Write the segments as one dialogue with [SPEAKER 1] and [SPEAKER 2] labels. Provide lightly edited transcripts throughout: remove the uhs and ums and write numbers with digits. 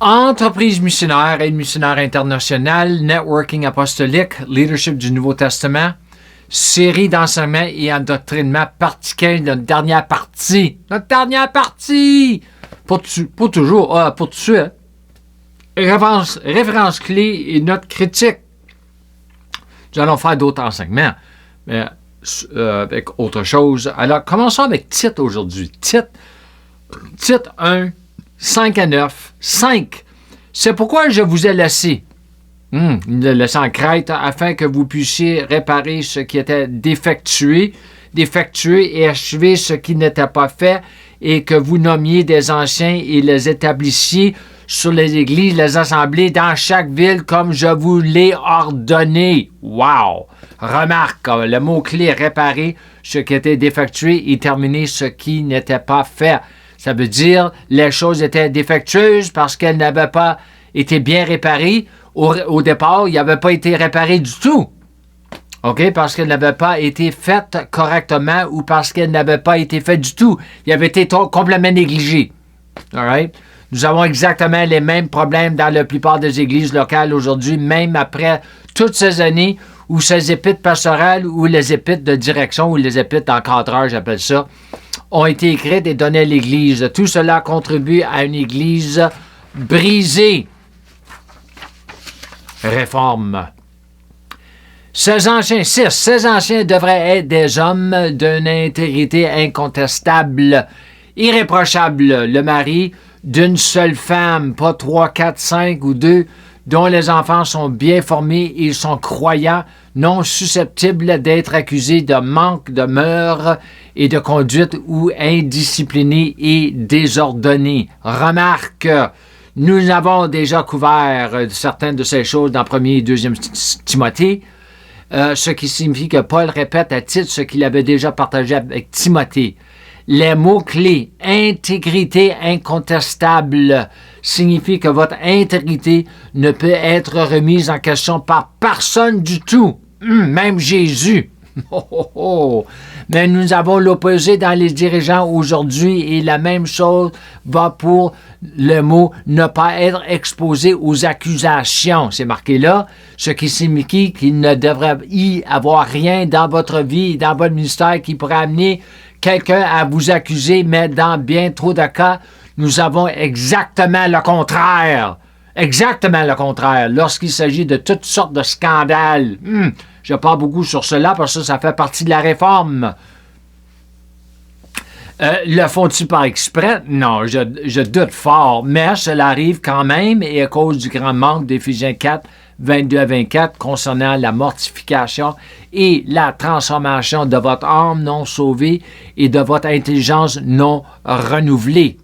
[SPEAKER 1] Entreprise missionnaire, aide missionnaire internationale, networking apostolique, leadership du Nouveau Testament, série d'enseignements et endoctrinement particulier, notre dernière partie. Pour toujours, pour tout de suite. Référence clé et note critique. Nous allons faire d'autres enseignements, mais avec autre chose. Alors, commençons avec Tite aujourd'hui. Tite 1, 5 à 9. 5. C'est pourquoi je vous ai laissé. Il l'a laissé en Crète afin que vous puissiez réparer ce qui était défectué et achever ce qui n'était pas fait, et que vous nommiez des anciens et les établissiez sur les églises, les assemblées dans chaque ville comme je vous l'ai ordonné. Wow! Remarque, le mot-clé réparer ce qui était défectué et terminer ce qui n'était pas fait. Ça veut dire les choses étaient défectueuses parce qu'elles n'avaient pas été bien réparées. Au départ, ils n'avaient pas été réparés du tout. OK? Parce qu'elles n'avaient pas été faites correctement ou parce qu'elles n'avaient pas été faites du tout. Ils avaient été complètement négligés. All right? Nous avons exactement les mêmes problèmes dans la plupart des églises locales aujourd'hui, même après toutes ces années où ces épîtres pastorales ou les épîtres de direction ou les épîtres d'encadreur, j'appelle ça, ont été écrites et données à l'Église. Tout cela contribue à une Église brisée. Réforme. Ces anciens devraient être des hommes d'une intégrité incontestable, irréprochable, le mari d'une seule femme, pas 3, 4, 5 ou 2, dont les enfants sont bien formés et sont croyants, non susceptibles d'être accusés de manque de mœurs et de conduite ou indisciplinés et désordonnés. Remarque, nous avons déjà couvert certaines de ces choses dans 1er et 2e Timothée, ce qui signifie que Paul répète à Tite ce qu'il avait déjà partagé avec Timothée. Les mots-clés « intégrité incontestable » signifie que votre intégrité ne peut être remise en question par personne du tout, même Jésus. Mais nous avons l'opposé dans les dirigeants aujourd'hui et la même chose va pour le mot « ne pas être exposé aux accusations ». C'est marqué là, ce qui signifie qu'il ne devrait y avoir rien dans votre vie et dans votre ministère qui pourrait amener quelqu'un à vous accuser, mais dans bien trop de cas, nous avons exactement le contraire. Exactement le contraire. Lorsqu'il s'agit de toutes sortes de scandales. Je parle beaucoup sur cela parce que ça fait partie de la réforme. Le font-ils par exprès? Non, je doute fort, mais cela arrive quand même et à cause du grand manque d'Éphésiens 4, 22 à 24 concernant la mortification et la transformation de votre âme non sauvée et de votre intelligence non renouvelée.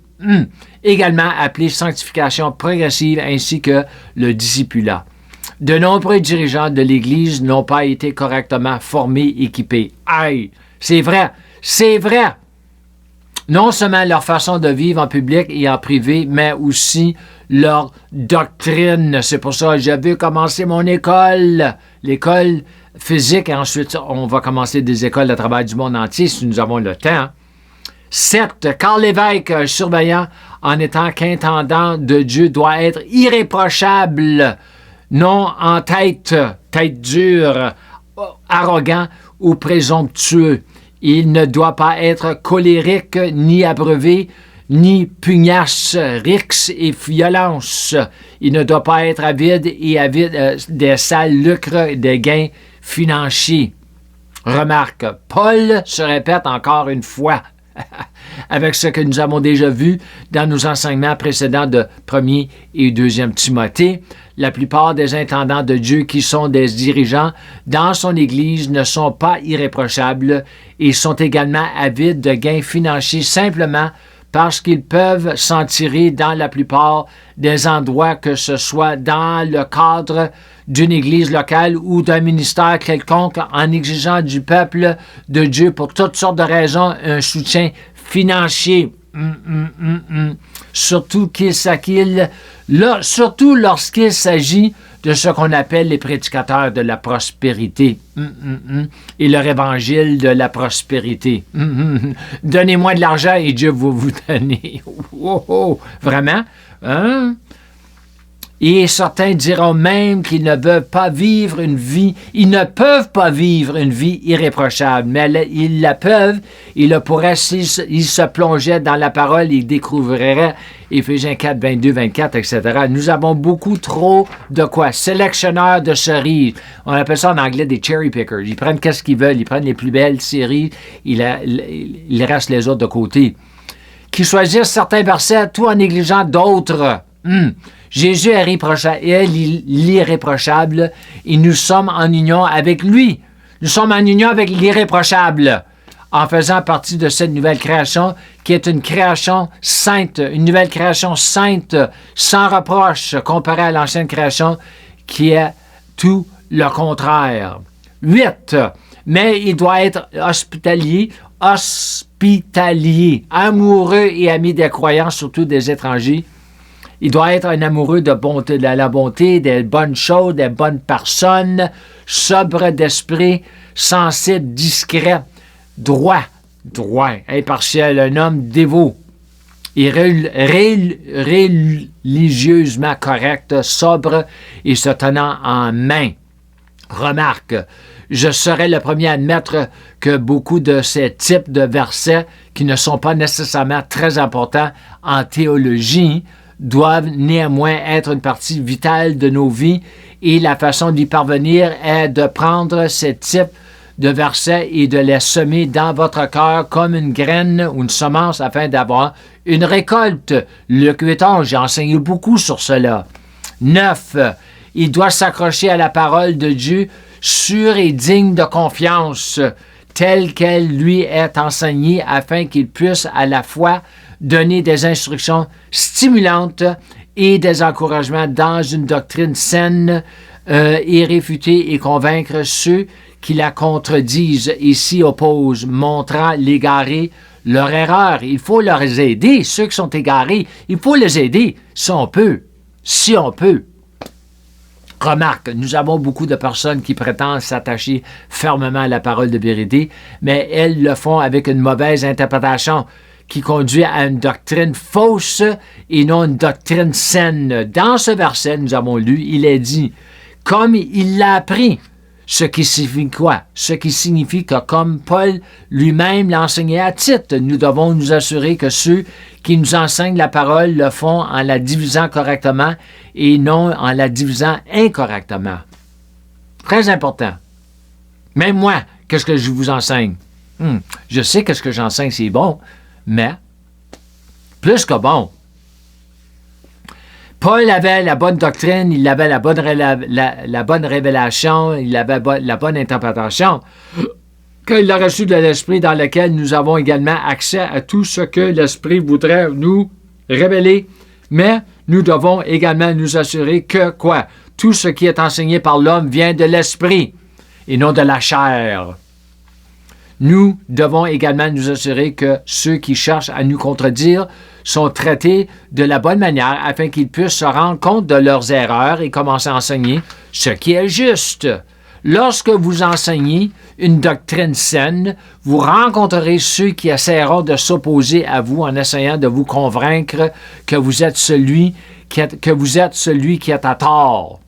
[SPEAKER 1] Également appelée sanctification progressive ainsi que le discipulat. De nombreux dirigeants de l'Église n'ont pas été correctement formés, équipés. Aïe! C'est vrai! Non seulement leur façon de vivre en public et en privé, mais aussi leur doctrine. C'est pour ça que je veux commencer mon école, l'école physique, et ensuite on va commencer des écoles à travers du monde entier si nous avons le temps. 7. Carl Lévesque, surveillant, en étant qu'intendant de Dieu, doit être irréprochable, non en tête dure, arrogant ou présomptueux. Il ne doit pas être colérique, ni abreuvé, ni pugnace, rixe et violence. Il ne doit pas être avide des sales lucres, des gains financiers. Remarque, Paul se répète encore une fois avec ce que nous avons déjà vu dans nos enseignements précédents de 1er et 2e Timothée. La plupart des intendants de Dieu qui sont des dirigeants dans son Église ne sont pas irréprochables et sont également avides de gains financiers simplement parce qu'ils peuvent s'en tirer dans la plupart des endroits, que ce soit dans le cadre d'une Église locale ou d'un ministère quelconque, en exigeant du peuple de Dieu pour toutes sortes de raisons un soutien financier. Surtout lorsqu'il s'agit de ce qu'on appelle les prédicateurs de la prospérité et leur évangile de la prospérité. Donnez-moi de l'argent et Dieu va vous donner. Vraiment? Hein? Et certains diront même qu'ils ne veulent pas vivre une vie, ils ne peuvent pas vivre une vie irréprochable, mais ils la peuvent, ils le pourraient s'ils se plongeaient dans la parole, ils découvriraient Éphésiens 4, 22, 24, etc. Nous avons beaucoup trop de quoi? Sélectionneurs de cerises. On appelle ça en anglais des cherry pickers. Ils prennent qu'est-ce qu'ils veulent, ils prennent les plus belles séries, ils restent les autres de côté. Qui choisissent certains versets tout en négligeant d'autres. Jésus est l'irréprochable et nous sommes en union avec lui. Nous sommes en union avec l'irréprochable en faisant partie de cette nouvelle création qui est une création sainte, une nouvelle création sainte, sans reproche comparée à l'ancienne création qui est tout le contraire. 8. Mais il doit être hospitalier, amoureux et ami des croyants, surtout des étrangers. Il doit être un amoureux de la bonté, des bonnes choses, des bonnes personnes, sobre d'esprit, sensible, discret, droit, impartial, un homme dévot et religieusement correct, sobre et se tenant en main. Remarque, je serais le premier à admettre que beaucoup de ces types de versets, qui ne sont pas nécessairement très importants en théologie, doivent néanmoins être une partie vitale de nos vies et la façon d'y parvenir est de prendre ces types de versets et de les semer dans votre cœur comme une graine ou une semence afin d'avoir une récolte. Luc 8:11, j'ai enseigné beaucoup sur cela. 9. Il doit s'accrocher à la parole de Dieu sûre et digne de confiance, telle qu'elle lui est enseignée afin qu'il puisse à la fois donner des instructions stimulantes et des encouragements dans une doctrine saine et réfuter et convaincre ceux qui la contredisent et s'y opposent, montrant l'égaré leur erreur. Il faut leur aider, ceux qui sont égarés, il faut les aider si on peut. Remarque, nous avons beaucoup de personnes qui prétendent s'attacher fermement à la parole de vérité, mais elles le font avec une mauvaise interprétation qui conduit à une doctrine fausse et non une doctrine saine. Dans ce verset, nous avons lu, il est dit, comme il l'a appris, ce qui signifie quoi? Ce qui signifie que comme Paul lui-même l'a enseigné à Tite, nous devons nous assurer que ceux qui nous enseignent la parole le font en la divisant correctement et non en la divisant incorrectement. Très important. Même moi, qu'est-ce que je vous enseigne? Je sais que ce que j'enseigne, c'est bon, mais plus que bon. Paul avait la bonne doctrine, il avait la bonne révélation, il avait la bonne interprétation qu'il a reçu de l'Esprit dans lequel nous avons également accès à tout ce que l'Esprit voudrait nous révéler. Mais nous devons également nous assurer que quoi? Tout ce qui est enseigné par l'homme vient de l'Esprit et non de la chair. Nous devons également nous assurer que ceux qui cherchent à nous contredire sont traités de la bonne manière afin qu'ils puissent se rendre compte de leurs erreurs et commencer à enseigner ce qui est juste. Lorsque vous enseignez une doctrine saine, vous rencontrerez ceux qui essaieront de s'opposer à vous en essayant de vous convaincre que vous êtes celui qui est à tort.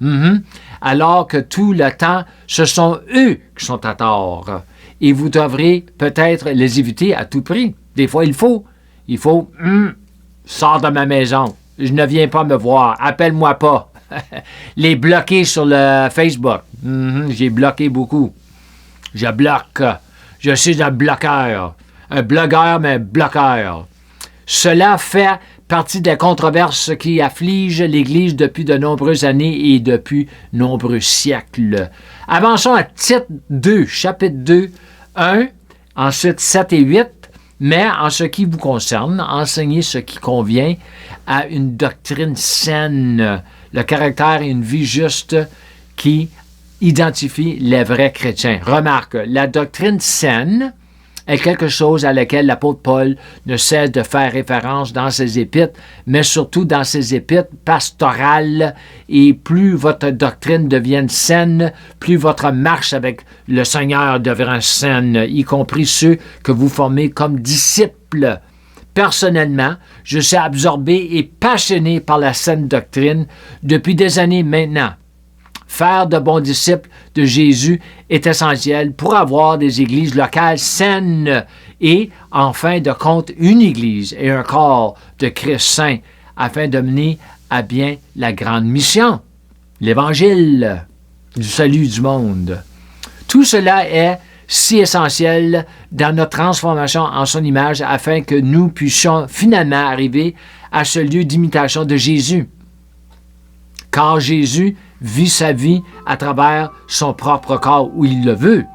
[SPEAKER 1] Alors que tout le temps, ce sont eux qui sont à tort. Et vous devrez peut-être les éviter à tout prix. Des fois, il faut, sors de ma maison. Je ne viens pas me voir. Appelle-moi pas. Les bloquer sur le Facebook. J'ai bloqué beaucoup. Je bloque. Je suis un bloqueur. Un blogueur, mais un bloqueur. Cela fait partie des controverses qui affligent l'Église depuis de nombreuses années et depuis nombreux siècles. Avançons à Tite 2, chapitre 2, 1, ensuite 7 et 8. Mais en ce qui vous concerne, enseignez ce qui convient à une doctrine saine, le caractère et une vie juste qui identifie les vrais chrétiens. Remarque, la doctrine saine est quelque chose à laquelle l'apôtre Paul ne cesse de faire référence dans ses épîtres, mais surtout dans ses épîtres pastorales. Et plus votre doctrine devient saine, plus votre marche avec le Seigneur devient saine, y compris ceux que vous formez comme disciples. Personnellement, je suis absorbé et passionné par la saine doctrine depuis des années maintenant. Faire de bons disciples de Jésus est essentiel pour avoir des églises locales saines et, en fin de compte, une église et un corps de Christ saint afin de mener à bien la grande mission, l'évangile du salut du monde. Tout cela est si essentiel dans notre transformation en son image afin que nous puissions finalement arriver à ce lieu d'imitation de Jésus. Car Jésus vit sa vie à travers son propre corps où il le veut.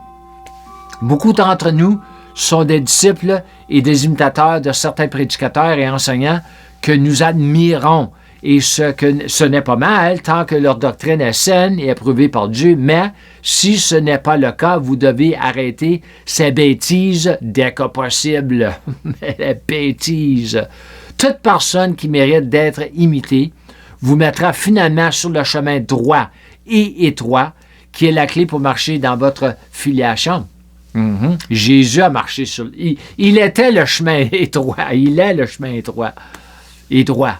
[SPEAKER 1] Beaucoup d'entre nous sont des disciples et des imitateurs de certains prédicateurs et enseignants que nous admirons. Et ce n'est pas mal tant que leur doctrine est saine et approuvée par Dieu, mais si ce n'est pas le cas, vous devez arrêter ces bêtises dès que possible. Les bêtises. Toute personne qui mérite d'être imitée vous mettra finalement sur le chemin droit et étroit qui est la clé pour marcher dans votre filiation. Jésus a marché sur... Il était le chemin étroit. Il est le chemin étroit et droit.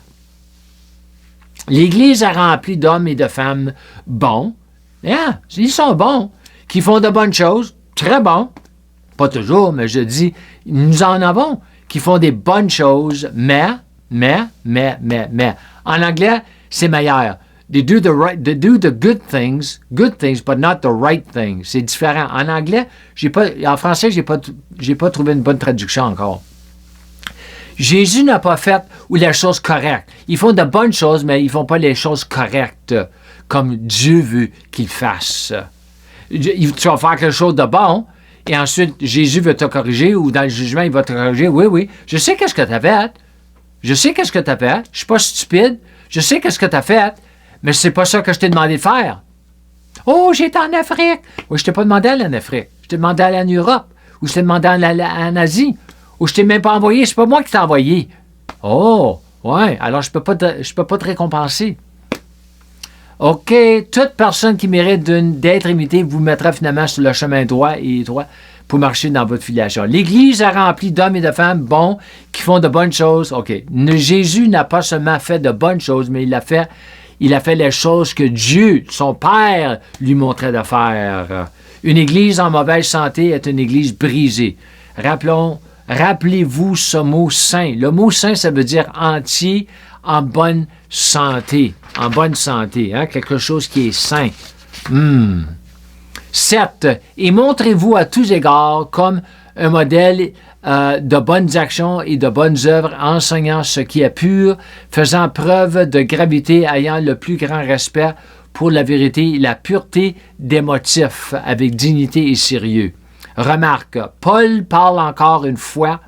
[SPEAKER 1] L'Église est remplie d'hommes et de femmes bons. Yeah, ils sont bons, qui font de bonnes choses, très bons. Pas toujours, mais je dis, nous en avons, qui font des bonnes choses, mais. En anglais, c'est meilleur. They do the good things, but not the right things. C'est différent. En anglais, en français, j'ai pas trouvé une bonne traduction encore. Jésus n'a pas fait les choses correctes. Ils font de bonnes choses, mais ils ne font pas les choses correctes comme Dieu veut qu'ils fassent. Tu vas faire quelque chose de bon, et ensuite, Jésus veut te corriger, ou dans le jugement, il va te corriger. Oui, je sais qu'est-ce que tu as fait. Je ne suis pas stupide. Je sais qu'est-ce que tu as fait, mais c'est pas ça que je t'ai demandé de faire. Oh, j'étais en Afrique. Oui, je t'ai pas demandé d'aller en Afrique. Je t'ai demandé d'aller en Europe, ou je t'ai demandé d'aller en Asie. Ou je t'ai même pas envoyé, c'est pas moi qui t'ai envoyé. Oh, ouais, alors je peux pas te récompenser. OK, toute personne qui mérite d'être imitée vous mettra finalement sur le chemin droit et étroit pour marcher dans votre filiation. L'Église est remplie d'hommes et de femmes bons qui font de bonnes choses. OK, Jésus n'a pas seulement fait de bonnes choses, mais il a fait les choses que Dieu, son Père, lui montrait de faire. Une Église en mauvaise santé est une Église brisée. Rappelez-vous ce mot sain. Le mot sain, ça veut dire entier, en bonne santé. En bonne santé, hein? Quelque chose qui est sain. 7. Et montrez-vous à tous égards comme un modèle de bonnes actions et de bonnes œuvres, enseignant ce qui est pur, faisant preuve de gravité, ayant le plus grand respect pour la vérité et la pureté des motifs, avec dignité et sérieux. Remarque, Paul parle encore une fois,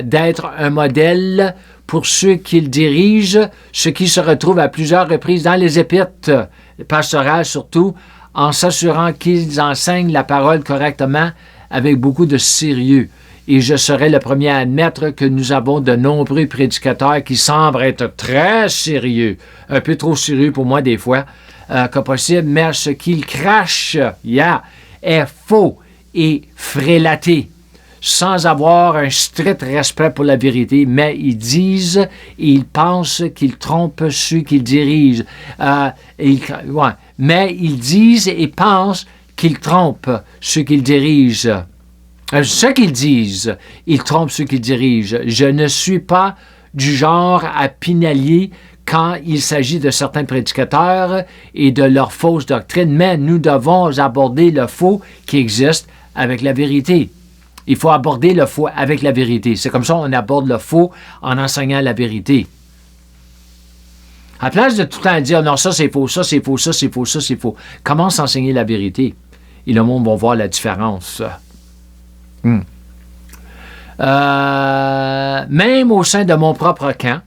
[SPEAKER 1] d'être un modèle pour ceux qu'il dirige, ce qui se retrouve à plusieurs reprises dans les épîtres pastorales, surtout en s'assurant qu'ils enseignent la parole correctement avec beaucoup de sérieux. Et je serai le premier à admettre que nous avons de nombreux prédicateurs qui semblent être très sérieux, un peu trop sérieux pour moi des fois, que possible, mais ce qu'ils crachent, est faux et frélaté, sans avoir un strict respect pour la vérité, mais ils disent et ils pensent qu'ils trompent ceux qu'ils dirigent. Mais ils disent et pensent qu'ils trompent ceux qu'ils dirigent. Ce qu'ils disent, ils trompent ceux qu'ils dirigent. Je ne suis pas du genre à pinailler quand il s'agit de certains prédicateurs et de leur fausse doctrine, mais nous devons aborder le faux qui existe avec la vérité. Il faut aborder le faux avec la vérité. C'est comme ça qu'on aborde le faux en enseignant la vérité. À la place de tout le temps dire « Non, ça c'est faux, ça c'est faux, ça c'est faux, ça c'est faux », commence à enseigner la vérité. Et le monde va voir la différence. Même au sein de mon propre camp,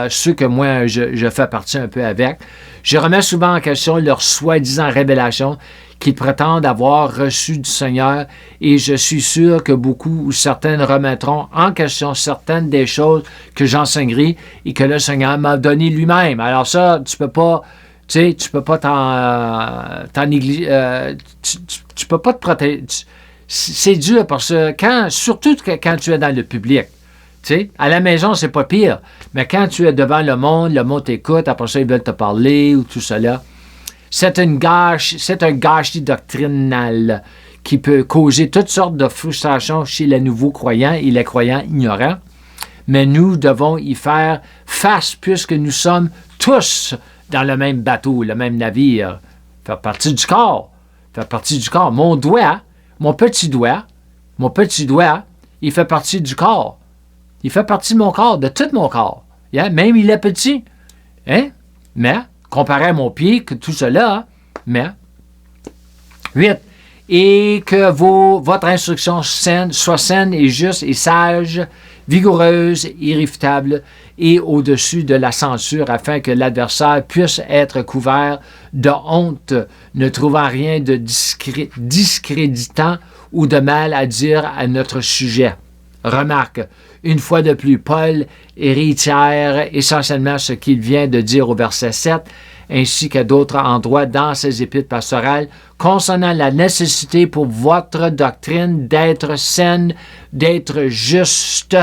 [SPEAKER 1] ceux que moi je fais partie un peu avec, je remets souvent en question leur soi-disant révélation qu'ils prétendent avoir reçue du Seigneur, et je suis sûr que beaucoup ou certaines remettront en question certaines des choses que j'enseignerai et que le Seigneur m'a donné lui-même. Alors ça, tu peux pas t'en négliger, tu peux pas te protéger. c'est dur parce que surtout quand tu es dans le public, tu sais, à la maison, c'est pas pire. Mais quand tu es devant le monde t'écoute, après ça, ils veulent te parler ou tout cela. C'est un gâchis doctrinal qui peut causer toutes sortes de frustrations chez les nouveaux croyants et les croyants ignorants. Mais nous devons y faire face puisque nous sommes tous dans le même bateau, le même navire. Faire partie du corps. Faire partie du corps. Mon petit doigt, il fait partie du corps. Il fait partie de mon corps, de tout mon corps. Yeah? Même il est petit. Hein? Mais, comparé à mon pied, que tout cela, mais. 8. Et que votre instruction soit saine et juste et sage, vigoureuse, irréfutable et au-dessus de la censure, afin que l'adversaire puisse être couvert de honte, ne trouvant rien de discréditant ou de mal à dire à notre sujet. Remarque, une fois de plus, Paul réitère essentiellement ce qu'il vient de dire au verset 7, ainsi qu'à d'autres endroits dans ses épîtres pastorales, concernant la nécessité pour votre doctrine d'être saine, d'être juste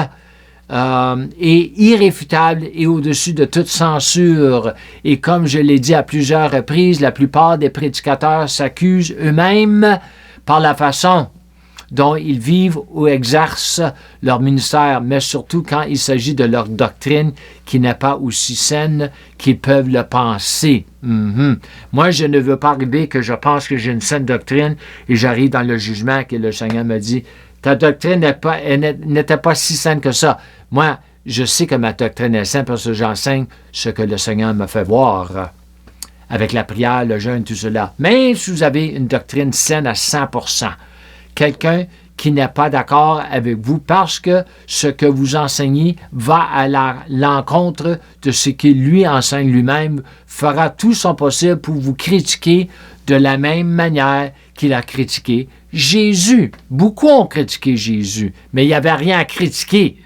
[SPEAKER 1] et irréfutable et au-dessus de toute censure. Et comme je l'ai dit à plusieurs reprises, la plupart des prédicateurs s'accusent eux-mêmes par la façon dont ils vivent ou exercent leur ministère, mais surtout quand il s'agit de leur doctrine qui n'est pas aussi saine qu'ils peuvent le penser. Moi, je ne veux pas arriver que je pense que j'ai une saine doctrine et j'arrive dans le jugement et le Seigneur me dit « Ta doctrine n'était pas si saine que ça. » Moi, je sais que ma doctrine est saine parce que j'enseigne ce que le Seigneur me fait voir avec la prière, le jeûne, tout cela. Même si vous avez une doctrine saine à 100%, quelqu'un qui n'est pas d'accord avec vous parce que ce que vous enseignez va à l'encontre de ce qu'il lui enseigne lui-même, fera tout son possible pour vous critiquer de la même manière qu'il a critiqué Jésus. Beaucoup ont critiqué Jésus, mais il n'y avait rien à critiquer.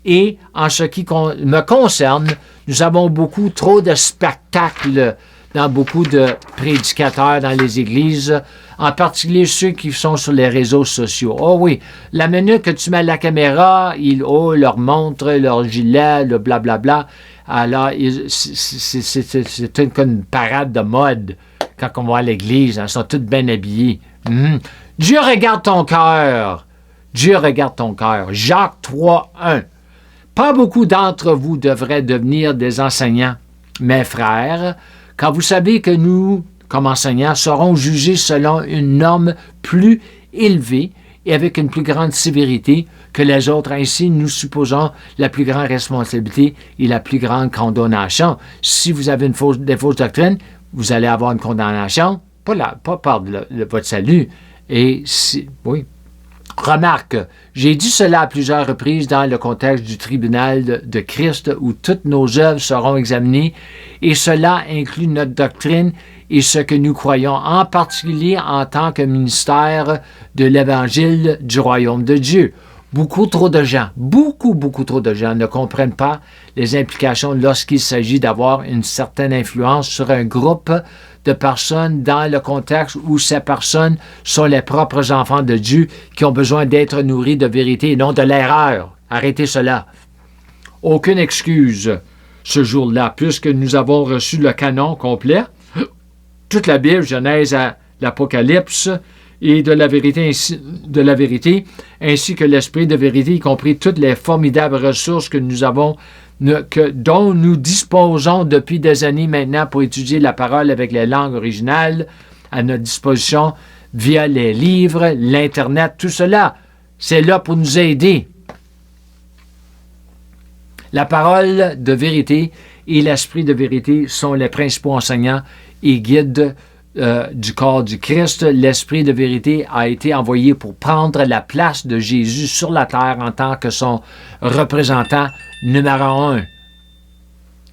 [SPEAKER 1] Et en ce qui me concerne, nous avons beaucoup trop de spectacles dans beaucoup de prédicateurs dans les églises, en particulier ceux qui sont sur les réseaux sociaux. Oh oui, la minute que tu mets la caméra, ils leur montrent leur gilet, le blablabla. Alors, c'est une parade de mode quand on va à l'église. Ils sont tous bien habillés. Dieu regarde ton cœur. Dieu regarde ton cœur. Jacques 3:1. Pas beaucoup d'entre vous devraient devenir des enseignants, mes frères, quand vous savez que nous, comme enseignants, serons jugés selon une norme plus élevée et avec une plus grande sévérité que les autres. Ainsi, nous supposons la plus grande responsabilité et la plus grande condamnation. Si vous avez des fausses doctrines, vous allez avoir une condamnation, pas par votre salut. Et oui. Remarque, j'ai dit cela à plusieurs reprises dans le contexte du tribunal de Christ où toutes nos œuvres seront examinées et cela inclut notre doctrine et ce que nous croyons, en particulier en tant que ministère de l'Évangile du royaume de Dieu. Beaucoup trop de gens ne comprennent pas les implications lorsqu'il s'agit d'avoir une certaine influence sur un groupe de personnes dans le contexte où ces personnes sont les propres enfants de Dieu qui ont besoin d'être nourris de vérité et non de l'erreur. Arrêtez cela. Aucune excuse ce jour-là, puisque nous avons reçu le canon complet, toute la Bible, Genèse à l'Apocalypse, et de la vérité, ainsi que l'esprit de vérité, y compris toutes les formidables ressources que nous avons, dont nous disposons depuis des années maintenant pour étudier la parole avec les langues originales à notre disposition via les livres, l'Internet, tout cela, c'est là pour nous aider. La parole de vérité et l'esprit de vérité sont les principaux enseignants et guides du corps du Christ. L'esprit de vérité a été envoyé pour prendre la place de Jésus sur la terre en tant que son représentant numéro 1.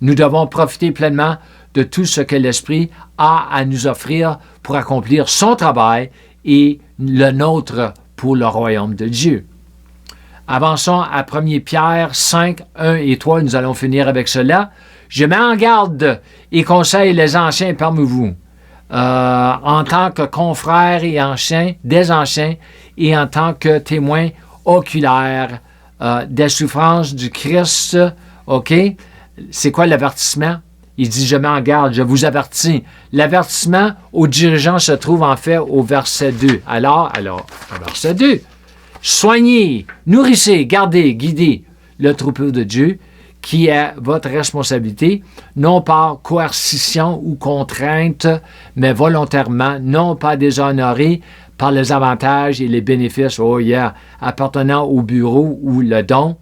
[SPEAKER 1] Nous devons profiter pleinement de tout ce que l'Esprit a à nous offrir pour accomplir son travail et le nôtre pour le royaume de Dieu. Avançons à 1 Pierre 5, 1 et 3. Nous allons finir avec cela. Je mets en garde et conseille les anciens parmi vous, en tant que confrères et des anciens et en tant que témoin oculaire des souffrances du Christ. OK? C'est quoi l'avertissement? Il dit, je mets en garde, je vous avertis. L'avertissement aux dirigeants se trouve en fait au verset 2. Alors, verset 2. Soignez, nourrissez, gardez, guidez le troupeau de Dieu, qui est votre responsabilité, non par coercition ou contrainte, mais volontairement, non pas déshonoré par les avantages et les bénéfices, appartenant au bureau ou le don,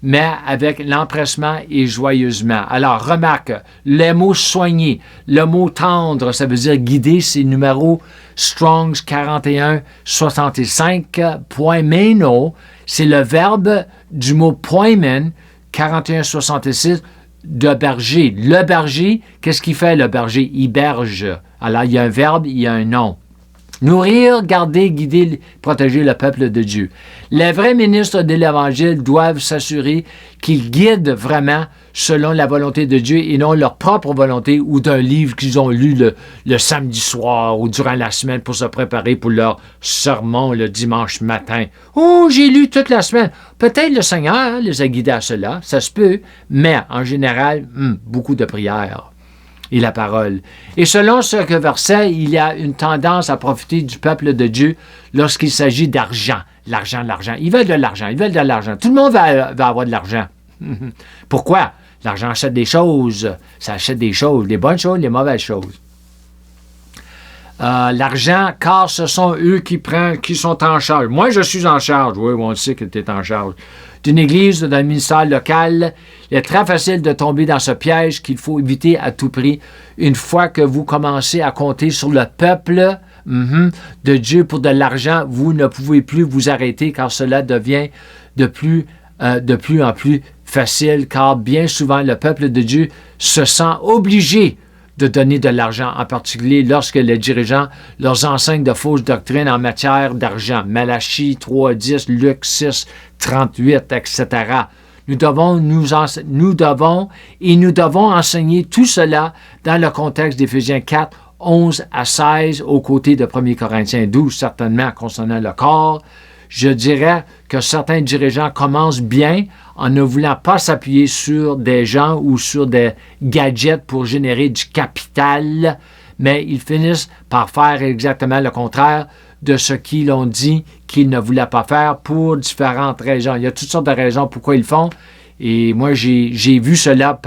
[SPEAKER 1] mais avec l'empressement et joyeusement. Alors, remarque, les mots soigner, le mot tendre, ça veut dire guider, c'est numéro Strong's 4165. Poimeno, c'est le verbe du mot poimen, 4166, de berger. Le berger, qu'est-ce qu'il fait le berger? Il berge. Alors, il y a un verbe, il y a un nom. Nourrir, garder, guider, protéger le peuple de Dieu. Les vrais ministres de l'Évangile doivent s'assurer qu'ils guident vraiment selon la volonté de Dieu et non leur propre volonté ou d'un livre qu'ils ont lu le samedi soir ou durant la semaine pour se préparer pour leur sermon le dimanche matin. Oh, j'ai lu toute la semaine. Peut-être le Seigneur les a guidés à cela, ça se peut, mais en général, beaucoup de prières. Et la parole. Et selon ce verset, il y a une tendance à profiter du peuple de Dieu lorsqu'il s'agit d'argent. L'argent. Ils veulent de l'argent. Tout le monde va avoir de l'argent. Pourquoi? L'argent achète des choses. Ça achète des choses, les bonnes choses, les mauvaises choses. L'argent, car ce sont eux qui sont en charge. Moi, je suis en charge. Oui, on sait que tu es en charge. D'une église, d'un ministère local, il est très facile de tomber dans ce piège qu'il faut éviter à tout prix. Une fois que vous commencez à compter sur le peuple de Dieu pour de l'argent, vous ne pouvez plus vous arrêter car cela devient de plus en plus facile car bien souvent le peuple de Dieu se sent obligé de donner de l'argent, en particulier lorsque les dirigeants leur enseignent de fausses doctrines en matière d'argent. Malachie 3.10, Luc 6.38, etc. Nous devons enseigner tout cela dans le contexte d'Éphésiens 4.11-16, aux côtés de 1 Corinthiens 12, certainement concernant le corps. Je dirais que certains dirigeants commencent bien en ne voulant pas s'appuyer sur des gens ou sur des gadgets pour générer du capital, mais ils finissent par faire exactement le contraire de ce qu'ils ont dit qu'ils ne voulaient pas faire pour différentes raisons. Il y a toutes sortes de raisons pourquoi ils le font, et moi j'ai vu cela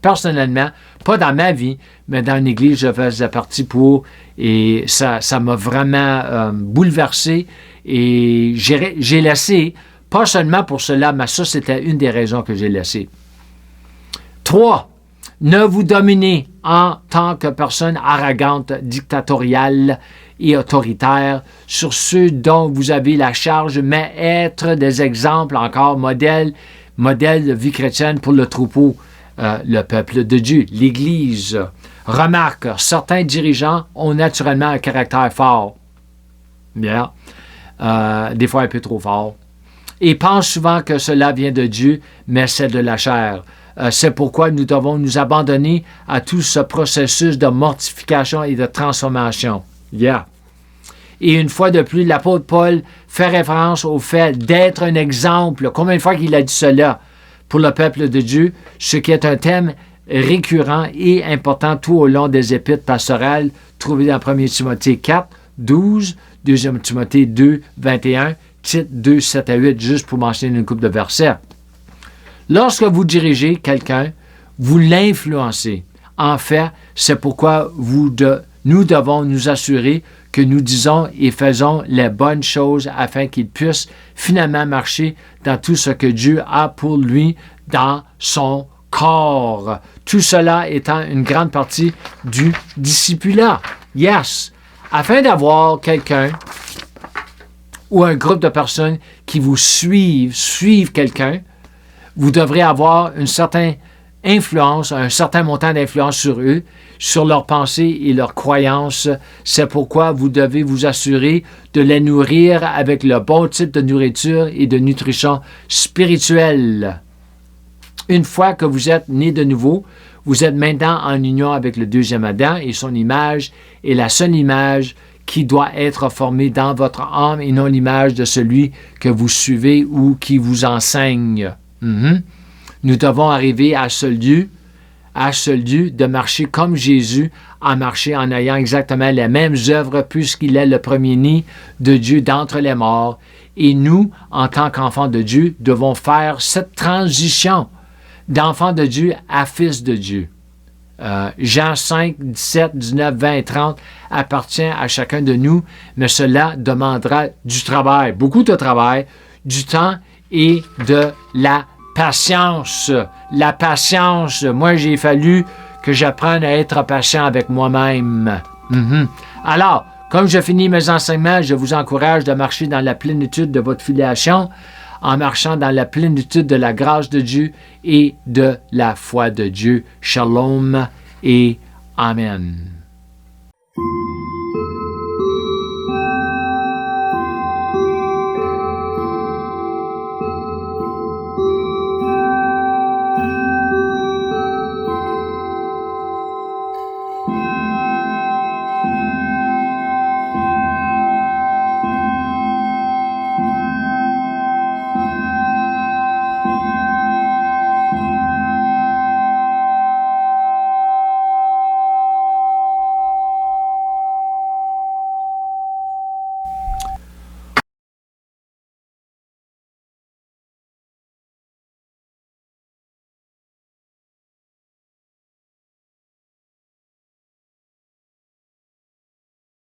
[SPEAKER 1] personnellement, pas dans ma vie, mais dans une église je faisais partie pour, et ça m'a vraiment bouleversé, et j'ai laissé, pas seulement pour cela, mais ça c'était une des raisons que j'ai laissé. 3. Ne vous dominez en tant que personne arrogante, dictatoriale et autoritaire sur ceux dont vous avez la charge, mais être des exemples encore, modèles de vie chrétienne pour le troupeau, le peuple de Dieu, l'Église. Remarque, certains dirigeants ont naturellement un caractère fort, bien, des fois un peu trop fort, et pensent souvent que cela vient de Dieu, mais c'est de la chair. C'est pourquoi nous devons nous abandonner à tout ce processus de mortification et de transformation. Et une fois de plus, l'apôtre Paul fait référence au fait d'être un exemple. Combien de fois qu'il a dit cela pour le peuple de Dieu, ce qui est un thème récurrent et important tout au long des épîtres pastorales trouvées dans 1 Timothée 4, 12, 2 Timothée 2, 21, Tite 2, 7 à 8, juste pour mentionner une couple de versets. Lorsque vous dirigez quelqu'un, vous l'influencez. En fait, c'est pourquoi nous devons nous assurer que nous disons et faisons les bonnes choses afin qu'il puisse finalement marcher dans tout ce que Dieu a pour lui dans son corps. Tout cela étant une grande partie du discipulat. Yes! Afin d'avoir quelqu'un ou un groupe de personnes qui vous suivent quelqu'un, vous devrez avoir une certaine influence, un certain montant d'influence sur eux, sur leurs pensées et leurs croyances. C'est pourquoi vous devez vous assurer de les nourrir avec le bon type de nourriture et de nutrition spirituelle. Une fois que vous êtes né de nouveau, vous êtes maintenant en union avec le deuxième Adam et son image est la seule image qui doit être formé dans votre âme et non l'image de celui que vous suivez ou qui vous enseigne. Nous devons arriver à ce lieu de marcher comme Jésus a marché en ayant exactement les mêmes œuvres puisqu'il est le premier-né de Dieu d'entre les morts. Et nous, en tant qu'enfants de Dieu, devons faire cette transition d'enfant de Dieu à fils de Dieu. Jean 5, 17, 19, 20 et 30 appartient à chacun de nous, mais cela demandera du travail, beaucoup de travail, du temps et de la patience. La patience, moi j'ai fallu que j'apprenne à être patient avec moi-même. Alors, comme je finis mes enseignements, je vous encourage de marcher dans la plénitude de votre filiation, en marchant dans la plénitude de la grâce de Dieu et de la foi de Dieu. Shalom et Amen.